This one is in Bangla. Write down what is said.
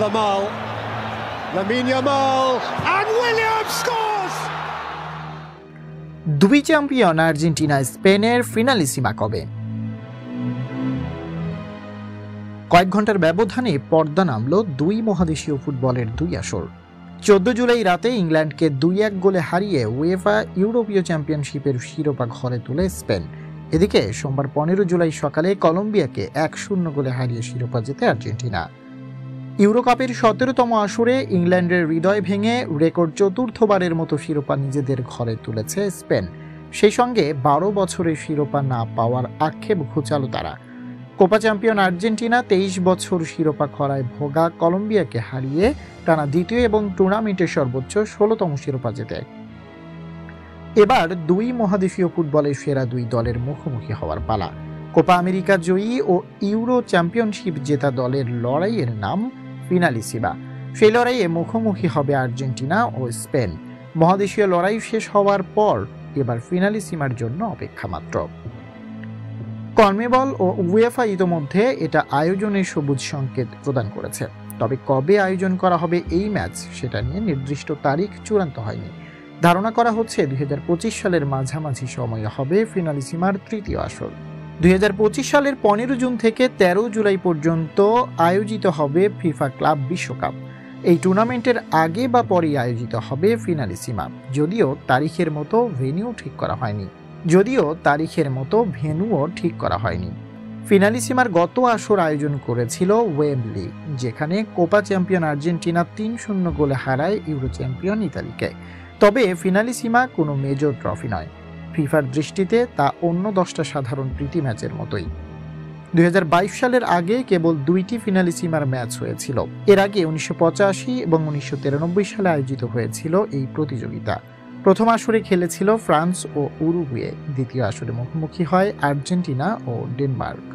Lamal, Lamine Yamal, and Williams scores! দুই চ্যাম্পিয়ন আর্জেন্টিনা স্পেনের ফিনালিসিমা কবে? কয়েক ঘন্টার ব্যবধানে পর্দা নামল দুই মহাদেশীয় ফুটবলের দুই আসর। 14 জুলাই রাতে ইংল্যান্ডকে 2-1 গোলে হারিয়ে উয়েফা ইউরোপীয় চ্যাম্পিয়নশিপের শিরোপা ঘরে তুলে স্পেন। এদিকে সোমবার 15 জুলাই সকালে কলম্বিয়াকে 1-0 গোলে হারিয়ে শিরোপা জেতে আর্জেন্টিনা। ইউরোকাপের 17তম আসরে ইংল্যান্ডের হৃদয় ভেঙে রেকর্ড চতুর্থবারের মতো শিরোপা নিজেদের ঘরে তুলেছে স্পেন। সেই সঙ্গে 12 বছরের শিরোপা না পাওয়ার আক্ষেপ ঘুচালো তারা। কোপা চ্যাম্পিয়ন আর্জেন্টিনা 23 বছর শিরোপা খরায় ভোগা কলম্বিয়াকে হারিয়ে টানা দ্বিতীয় এবং টুর্নামেন্টের সর্বোচ্চ 16তম শিরোপা জেতে। এবার দুই মহাদেশীয় ফুটবলের সেরা দুই দলের মুখোমুখি হওয়ার পালা। কোপা আমেরিকা জয়ী ও ইউরো চ্যাম্পিয়নশিপ জেতা দলের লড়াইয়ের নাম ফিনালিসিমা। সেই লড়াইয়ে মুখোমুখি হবে আর্জেন্টিনা ও স্পেন। মহাদেশীয় লড়াই শেষ হওয়ার পর এবার ফিনালিসিমার জন্য অপেক্ষা মাত্র। কনমেবল ও উয়েফা ইতোমধ্যে এটা আয়োজনের সবুজ সংকেত প্রদান করেছে, তবে কবে আয়োজন করা হবে এই ম্যাচ সেটা নিয়ে নির্দিষ্ট তারিখ চূড়ান্ত হয়নি। ধারণা করা হচ্ছে 2025 সালের মাঝামাঝি সময়ে হবে ফিনালিসিমার তৃতীয় আসর। 2025 সালের 15 জুন থেকে 13 জুলাই পর্যন্ত আয়োজিত হবে ফিফা ক্লাব বিশ্বকাপ। এই টুর্নামেন্টের আগে বা পরেই আয়োজিত হবে ফিনালিসিমা, যদিও তারিখের মতো ভেন্যুও ঠিক করা হয়নি। ফিনালিসিমার গত আসর আয়োজন করেছিল ওয়েম্বলি, যেখানে কোপা চ্যাম্পিয়ন আর্জেন্টিনা 3-0 গোলে হারায় ইউরো চ্যাম্পিয়ন ইতালিকে। তবে ফিনালিসিমা কোনো মেজর ট্রফি নয়। ফিফার দৃষ্টিতে তা অন্য 10টা সাধারণ প্রীতি ম্যাচের মতোই। 2022 সালের আগে কেবল 2টি ফিনালিসিমার ম্যাচ হয়েছিল। এর আগে 1985 এবং 1993 সালে আয়োজিত হয়েছিল এই প্রতিযোগিতা। প্রথম আসরে খেলেছিল ফ্রান্স ও উরুগুয়ে, দ্বিতীয় আসরে মুখোমুখি হয় আর্জেন্টিনা ও ডেনমার্ক।